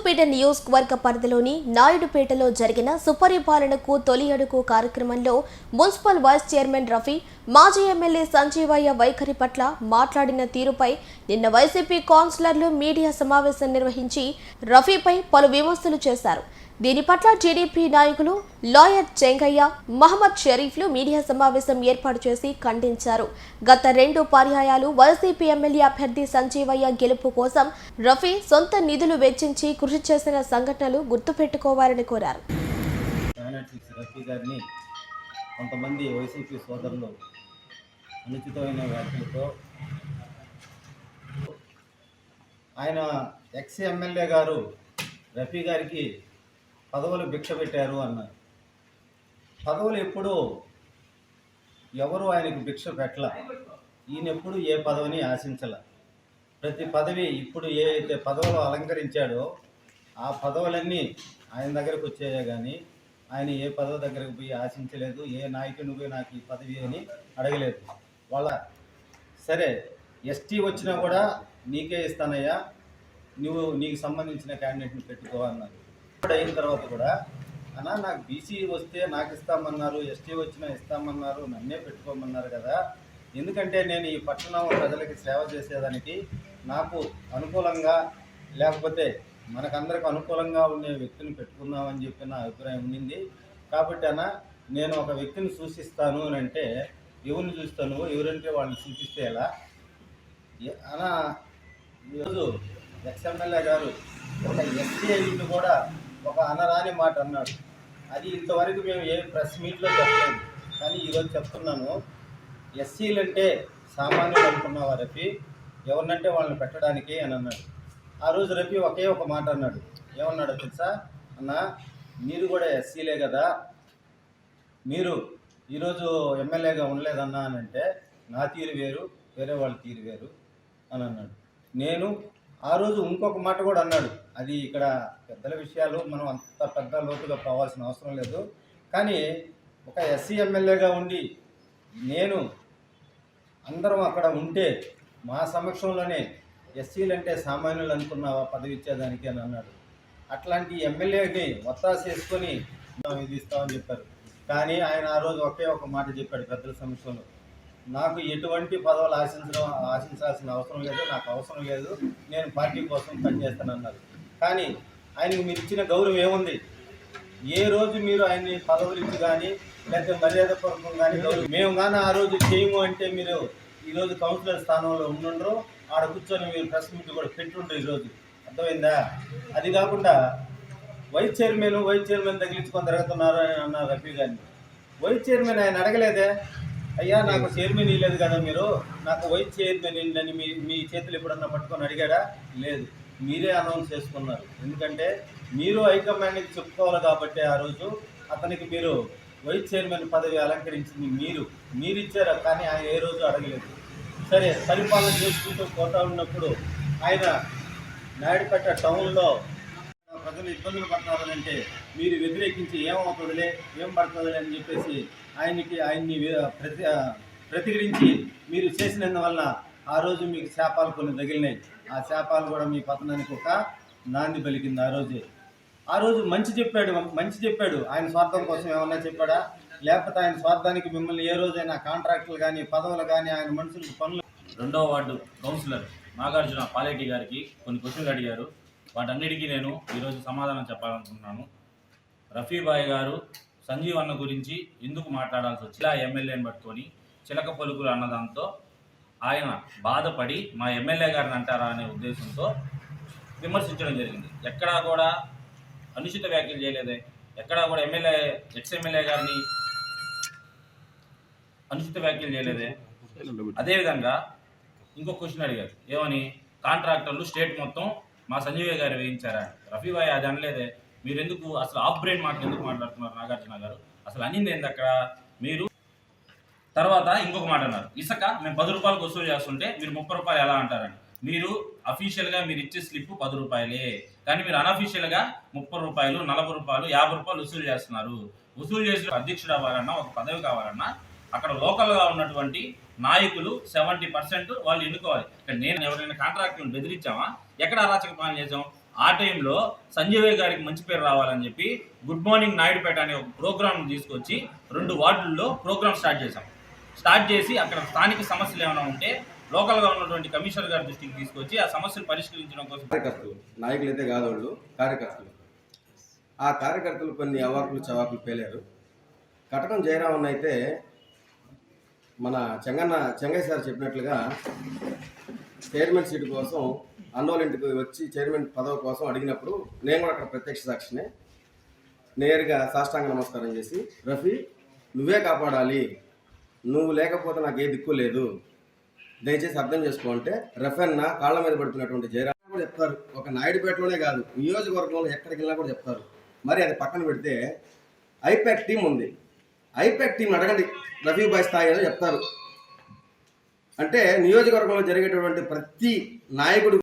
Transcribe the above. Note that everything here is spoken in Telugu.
ముసాపేట నియోజకవర్గ పరిధిలోని నాయుడుపేటలో జరిగిన సుపరిపాలనకు తొలి అడుగు కార్యక్రమంలో మున్సిపల్ వైస్ చైర్మన్ రఫీ, మాజీ ఎమ్మెల్యే సంజీవయ్య వైఖరి పట్ల మాట్లాడిన తీరుపై నిన్న వైసీపీ కౌన్సిలర్లు మీడియా సమావేశం నిర్వహించి రఫీపై పలు విమర్శలు చేశారు. దీని పట్ల టీడీపీ నాయకులు లాయర్ చెంగయ్య, మహమ్మద్ షరీఫ్లు మీడియా సమావేశం ఏర్పాటు చేసి ఖండించారు. గత 2 పర్యాయాలు వైసీపీ ఎమ్మెల్యే అభ్యర్థి సంజీవయ్య గెలుపు కోసం రఫీ సొంత నిధులు వెచ్చించి కృషి చేసిన సంఘటనలు గుర్తుపెట్టుకోవాలని కోరారు. కొంతమంది వైసీపీ సోదరులు అనుచితమైన వ్యాఖ్యలతో ఆయన ఎక్స్ ఎమ్మెల్యే గారు రఫీ గారికి పదవులు భిక్ష పెట్టారు అన్నారు. పదవులు ఎప్పుడు ఎవరు ఆయనకు భిక్ష పెట్టల. ఈయన ఎప్పుడు ఏ పదవిని ఆశించల. ప్రతి పదవి ఇప్పుడు ఏ అయితే పదవులు అలంకరించాడో ఆ పదవులన్నీ ఆయన దగ్గరకు వచ్చాయే కానీ ఆయన ఏ పదవి దగ్గరకు పోయి ఆశించలేదు. ఏ నాయకుని పోయి నాకు ఈ పదవి అని అడగలేదు. వాళ్ళ సరే ఎస్టీ వచ్చినా కూడా నీకే ఇస్తానయ్యా, నీకు సంబంధించిన క్యాండిడేట్ని పెట్టుకో అన్నారు. అయిన తర్వాత కూడా అన్నా నాకు బీసీ వస్తే నాకు ఇస్తామన్నారు, ఎస్టీ వచ్చినా ఇస్తామన్నారు, నన్నే పెట్టుకోమన్నారు కదా. ఎందుకంటే నేను ఈ పట్టణం ప్రజలకి సేవ చేసేదానికి నాకు అనుకూలంగా లేకపోతే మనకందరికి అనుకూలంగా ఉండే వ్యక్తిని పెట్టుకుందామని చెప్పి నా అభిప్రాయం ఉండింది. కాబట్టి అన్న నేను ఒక వ్యక్తిని సూచిస్తాను అని అంటే ఎవరిని చూస్తాను, ఎవరంటే వాళ్ళని సూచిస్తే ఎలా అన్న. ఈరోజు ఎక్స్ఎమ్మెల్యే గారు ఒక ఎస్టీ అయ్యింది కూడా ఒక అనరాని మాట అన్నాడు. అది ఇంతవరకు మేము ఏ ప్రెస్ మీట్లో చెప్పలేదు, కానీ ఈరోజు చెప్తున్నాను. ఎస్సీలు అంటే సామాన్యులు అనుకున్నావా రఫీ, ఎవరినంటే వాళ్ళని పెట్టడానికి అని అన్నాడు. ఆ రోజు రఫీ ఒకే ఒక మాట అన్నాడు. ఏమన్నాడో తెలుసా అన్న, మీరు కూడా ఎస్సీలే కదా, మీరు ఈరోజు ఎమ్మెల్యేగా ఉండలేదన్నా అని అంటే నా తీరు వేరు, వేరే వాళ్ళ తీరు వేరు అని అన్నాడు. నేను ఆ రోజు ఇంకొక మాట కూడా అన్నాడు. అది ఇక్కడ పెద్దల విషయాలు మనం అంత పెద్ద లోతుగా పోవాల్సిన అవసరం లేదు. కానీ ఒక ఎస్సీ ఎమ్మెల్యేగా ఉండి నేను అందరం అక్కడ ఉంటే మా సమక్షంలోనే ఎస్సీలు అంటే సామాన్యులు అనుకున్నావా పదవి ఇచ్చేదానికి అని అన్నాడు. అట్లాంటి ఎమ్మెల్యేని ఒత్తాస చేసుకొని ఇది ఇస్తామని చెప్పారు. కానీ ఆయన ఆ రోజు ఒకే ఒక మాట చెప్పాడు పెద్దల సమక్షంలో, నాకు ఎటువంటి పదవులు ఆశించాల్సిన అవసరం లేదు, నాకు అవసరం లేదు, నేను పార్టీ కోసం పనిచేస్తానన్నారు. కానీ ఆయనకు మీరు ఇచ్చిన గౌరవం ఏముంది? ఏ రోజు మీరు ఆయన్ని పదవులు ఇచ్చి కానీ లేకపోతే మర్యాదపూర్వకం కానీ గౌరవం మేము కానీ ఆ రోజు చేయము అంటే మీరు ఈరోజు కౌన్సిలర్ స్థానంలో ఉండుండ్రు, ఆడ కూర్చొని మీరు ప్రెస్ మీట్ కూడా పెట్టుండ్రు ఈరోజు. అర్థమైందా? అది కాకుండా వైస్ చైర్మన్ తగిలించుకొని తిరుగుతున్నారు అని అన్నారు రఫీ గారిని. వైస్ చైర్మన్ ఆయన అడగలేదే, అయ్యా నాకు చైర్మన్ ఇవ్వలేదు కదా మీరు, నాకు వైస్ చైర్మన్ ఏంటని మీ చేతులు ఎప్పుడన్నా పట్టుకొని అడిగాడా? లేదు, మీరే అనౌన్స్ చేసుకున్నారు. ఎందుకంటే మీరు హైకమాండ్కి చెప్పుకోవాలి కాబట్టి ఆ రోజు అతనికి మీరు వైస్ చైర్మన్ పదవి అలంకరించింది మీరు ఇచ్చారు, కానీ ఆయన ఏ రోజు అడగలేదు. సరే పరిపాలన చేసుకుంటూ పోతా ఉన్నప్పుడు ఆయన నాయుడుపేట టౌన్లో ప్రజలు ఇబ్బందులు పడుతున్నారంటే మీరు వ్యతిరేకించి ఏమవుతుందిలే, ఏం పడుతుందిలే అని చెప్పేసి ఆయన్ని ప్రతిఘటించి మీరు చేసినందువల్ల ఆ రోజు మీకు శాపాలు కొన్ని తగిలినాయి. ఆ శాపాలు కూడా మీ పతనానికి ఒక నాంది పలికింది. ఆ రోజు మంచి చెప్పాడు. ఆయన స్వార్థం కోసం ఏమన్నా చెప్పాడా? లేకపోతే ఆయన స్వార్థానికి మిమ్మల్ని ఏ రోజైనా కాంట్రాక్టులు కానీ పదవులు కానీ ఆయన మనుషులకు పనులు. 2వ వార్డు కౌన్సిలర్ నాగార్జున పాలేటి గారికి కొన్ని క్వశ్చన్లు అడిగారు. వాటన్నిటికీ నేను ఈరోజు సమాధానం చెప్పాలనుకుంటున్నాను. రఫీబాయ్ గారు సంజీవ్ అన్న గురించి ఎందుకు మాట్లాడాల్సి వచ్చి ఇలా ఎమ్మెల్యేని పట్టుకొని చిలక పలుకులు అన్నదాంతో ఆయన బాధపడి మా ఎమ్మెల్యే గారిని అంటారా అనే ఉద్దేశంతో విమర్శించడం జరిగింది. ఎక్కడా కూడా అనుచిత వ్యాఖ్యలు చేయలేదే, ఎక్కడా కూడా ఎక్స్ ఎమ్మెల్యే గారిని అనుచిత వ్యాఖ్యలు చేయలేదే. అదేవిధంగా ఇంకో క్వశ్చన్ అడిగారు, ఏమని, కాంట్రాక్టర్లు స్టేట్ మొత్తం మా సంజీవయ్య గారు వేయించారా? రఫీబాయ్ అది అనలేదే. మీరు ఎందుకు అసలు ఆఫ్ బ్రెయిన్ మాటలు ఎందుకు మాట్లాడుతున్నారు నాగార్జున గారు? అసలు అనింది ఏంది అక్కడ మీరు? తర్వాత ఇంకొక మాట అన్నారు, ఇసుక మేము 10 రూపాయలకు వసూలు చేస్తుంటే మీరు 30 రూపాయలు ఎలా అంటారని. మీరు అఫీషియల్గా మీరు ఇచ్చే స్లిప్ 10 రూపాయలే, కానీ మీరు అనఫీషియల్గా 30 రూపాయలు, 40 రూపాయలు, 50 రూపాయలు వసూలు చేస్తున్నారు. వసూలు చేసి అధ్యక్షుడు అవ్వాలన్నా, ఒక పదవి కావాలన్నా అక్కడ లోకల్గా ఉన్నటువంటి నాయకులు 70% వాళ్ళు ఎన్నుకోవాలి. నేను ఎవరైనా కాంట్రాక్టులను బెదిరించామా? ఎక్కడ అరాచక పాలన చేసాం? ఆ టైంలో సంజయ్ గారికి మంచి పేరు రావాలని చెప్పి గుడ్ మార్నింగ్ నాయుడుపేట అనే ఒక ప్రోగ్రామ్ తీసుకొచ్చి 2 వార్డుల్లో ప్రోగ్రామ్ స్టార్ట్ చేసి అక్కడ స్థానిక సమస్యలు ఏమైనా ఉంటే లోకల్గా ఉన్నటువంటి కమిషనర్ గారి దృష్టికి తీసుకొచ్చి ఆ సమస్యలు పరిష్కరించడం కోసం కార్యకర్తలు, నాయకులు అయితే కాదు వాళ్ళు, కార్యకర్తలు. ఆ కార్యకర్తలు కొన్ని అవాకులు చవాకులు పేలారు. కటకం జయరామన్ అయితే మన చెంగయ్య సార్ చెప్పినట్లుగా చైర్మన్ సీటు కోసం అన్నోళ్ళ ఇంటికి వచ్చి చైర్మన్ పదవి కోసం అడిగినప్పుడు నేను కూడా అక్కడ ప్రత్యక్ష సాక్షినే. నేరుగా సాష్టాంగ నమస్కారం చేసి, రఫీ నువ్వే కాపాడాలి, నువ్వు లేకపోతే నాకు ఏ దిక్కు లేదు, దయచేసి అర్థం చేసుకో అంటే రఫెన్న కాళ్ళ మీద పడుతున్నటువంటి జయరామ్ కూడా చెప్తారు. ఒక నాయుడుపేటలోనే కాదు, నియోజకవర్గంలో ఎక్కడికి వెళ్ళినా కూడా చెప్తారు. మరి అది పక్కన పెడితే ఐపాక్ టీం ఉంది, ఐపాక్ టీం అడగండి రఫీ బాయ్ స్థాయి అని చెప్తారు. అంటే నియోజకవర్గంలో జరిగేటటువంటి ప్రతి నాయకుడు